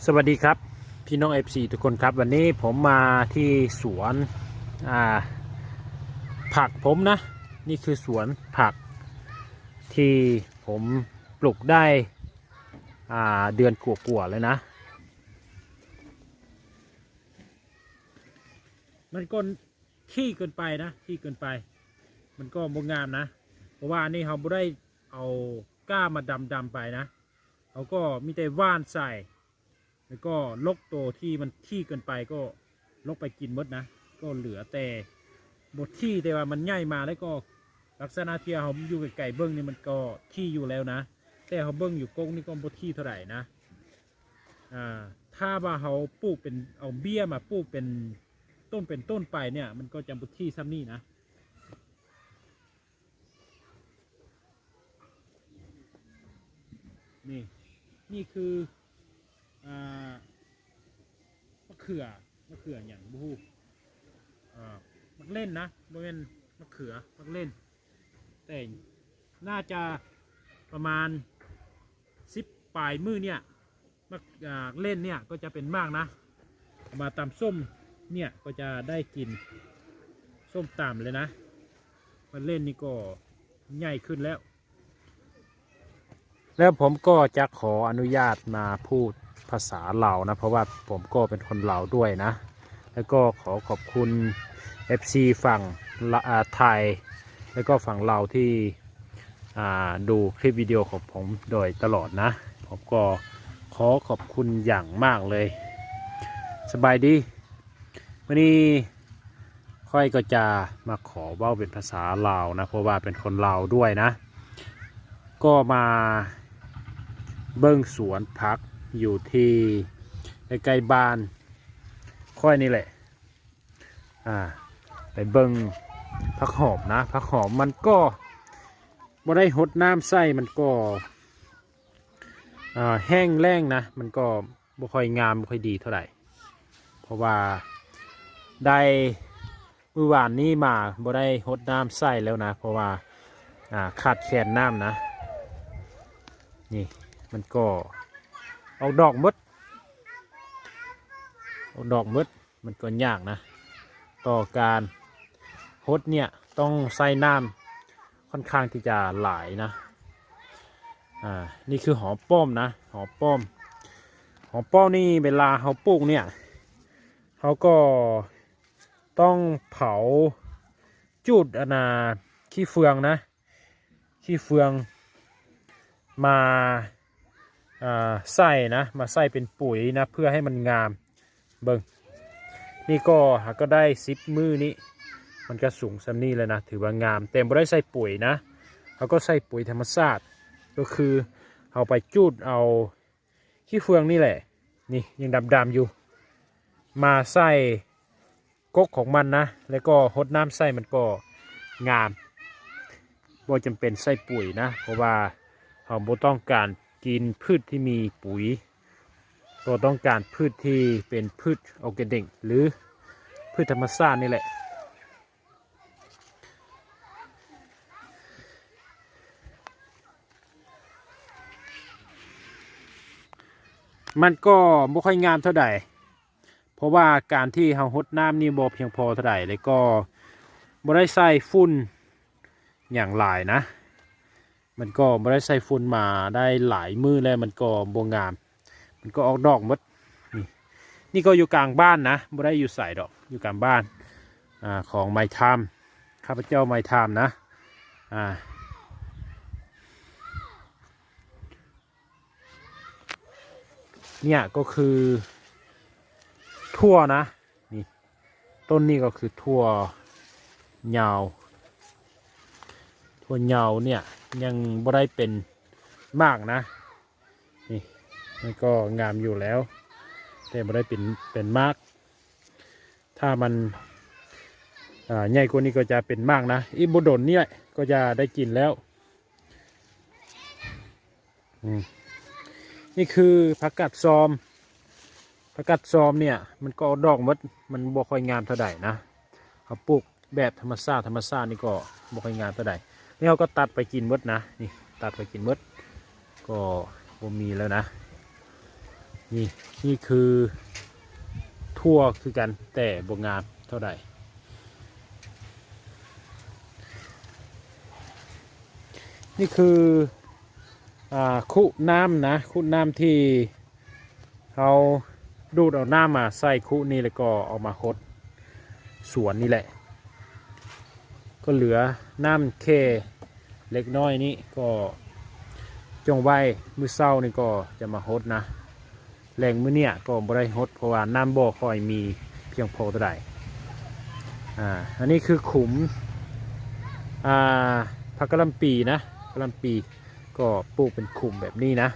สวัสดีครับพี่น้อง FC ทุกคนครับวันนี้ผมมาที่สวนผักผมนะนี่คือสวนผักที่ผมปลูกได้เดือนกว่าๆเลยนะมันก็ขี้เกินไปนะขี้เกินไปมันก็บ่งามนะเพราะว่านี่เขาไม่ได้เอาก้ามาดำไปนะเขาก็มีแต่ว่านใส่แล้วก็ลกตัวที่มันขี้เกินไปก็ลกไปกินหมดนะก็เหลือแต่บทที่แต่ว่ามันใหญ่มาแล้วก็ลักษณะที่เขาอยู่ไกลๆเบิ้งนี่มันก็ขี้อยู่แล้วนะแต่เขาเบิ้งอยู่กงนี่ก็บทที่เท่าไหร่นะถ้าว่าเขาปลูกเป็นเอาเบี้ยมาปลูกเป็นต้นไปเนี่ยมันก็จะบทที่ซ้ำนี่นะนี่คือมะเขืออย่างบูมักเล่นนะบริเวณมะเขือมักเล่นแต่น่าจะประมาณ10 ปลายมือเนี่ยมักเล่นเนี่ยก็จะเป็นมากนะมาตำส้มเนี่ยก็จะได้กินส้มตำเลยนะมันเล่นนี่ก็ใหญ่ขึ้นแล้วผมก็จะขออนุญาตมาพูดภาษาลาวนะเพราะว่าผมก็เป็นคนลาวด้วยนะแล้วก็ขอขอบคุณ FC ฝั่งไทยแล้วก็ฝั่งลาวที่ดูคลิปวิดีโอของผมโดยตลอดนะผมก็ขอขอบคุณอย่างมากเลยสบายดีวันนี้ค่อยก็จะมาขอเว้าเป็นภาษาลาวนะเพราะว่าเป็นคนลาวด้วยนะก็มาเบิ้งสวนผักอยู่ที่ใกล้ๆบ้านค่อยนี่แหละไปเบิ้งผักหอมนะผักหอมมันก็บ่ได้หดน้ำใส่มันก็แห้งแล้งนะมันก็บ่ค่อยงามบ่ค่อยดีเท่าไหร่เพราะว่าได้เมื่อวานนี้มาบ่ได้หดน้ำใส่แล้วนะเพราะว่าขาดแคลนน้ำนะนี่มันก็เอาดอกมดมันก็ยากนะต่อการฮดเนี่ยต้องใส่น้ำค่อนข้างที่จะหลายนะนี่คือหอมป้อมนะหอมป้อมนี่เวลาเขาปลูกเนี่ยเขาก็ต้องเผาจุดขี้เฟืองนะขี้เฟืองมาใส่นะมาใส่เป็นปุ๋ยนะเพื่อให้มันงามเบิ่งนี่ก็หากก็ได้10 มือนี้มันก็สูงสันนี่เลยนะถือว่างามแต่ไม่ได้ใส่ปุ๋ยนะเขาก็ใส่ปุ๋ยธรรมชาติก็คือเอาไปจูดเอาขี้เฟืองนี่แหละนี่ยังดำอยู่มาใส่ก๊กของมันนะแล้วก็หดน้ำใส่มันก็งามบ่จำเป็นใส่ปุ๋ยนะเพราะว่าเราบ่ต้องการกินพืชที่มีปุ๋ยเราต้องการพืชที่เป็นพืชออร์แกนิกหรือพืชธรรมชาตินี่แหละมันก็ไม่ค่อยงามเท่าไหร่เพราะว่าการที่เราหดน้ำนี่บ่เพียงพอเท่าไหร่แล้วก็บ่ได้ใส่ฝุ่นอย่างหลายนะมันก็บ่ได้ใส่ฝุ่นมาได้หลายมือแล้วมันก็บ่งามมันก็ออกดอกหมดนี่ก็อยู่กลางบ้านนะบ่ได้อยู่ใส่ดอกอยู่กลางบ้านของไมทามข้าพเจ้าไมทามนะเนี่ยก็คือทั่วนะนี่ต้นนี้ก็คือทั่วเหยาวเนี่ยยังบ่ได้เป็นมากนะนี่มันก็งามอยู่แล้วแต่บ่ได้เป็นมากถ้ามันใหญ่กว่านี้ก็จะเป็นมากนะอีโบดนนี่แหละก็จะได้กินแล้วนี่คือผักกาดซอมเนี่ยมันก็ดอกมันบ่ค่อยงามเท่าใดนะเขาปลูกแบบธรรมชาตินี่ก็บ่ค่อยงามเท่าใดนี่เขาก็ตัดไปกินหมดนะนี่ตัดไปกินหมดก็บ่มีแล้วนะ นี่นี่คือทั่วคือกันแต่บ่งามเท่าใดนี่คือคุน้ำนะคุน้ำที่เขาดูดเอาน้ำมาใส่คุนี่แล้วก็เอามาหดสวนนี่แหละก็เหลือน้ำแค่เล็กน้อยนี่ก็จงไว้มื้อเช้านี่ก็จะมาหดนะแรงมื้อเนี่ยก็บ่ได้หดเพราะว่าน้ำบ่อค่อยมีเพียงพอเท่าใดอันนี้คือขุมผักกะหล่ำปีนะกะหล่ำปีก็ปลูกเป็นขุมแบบนี้นะ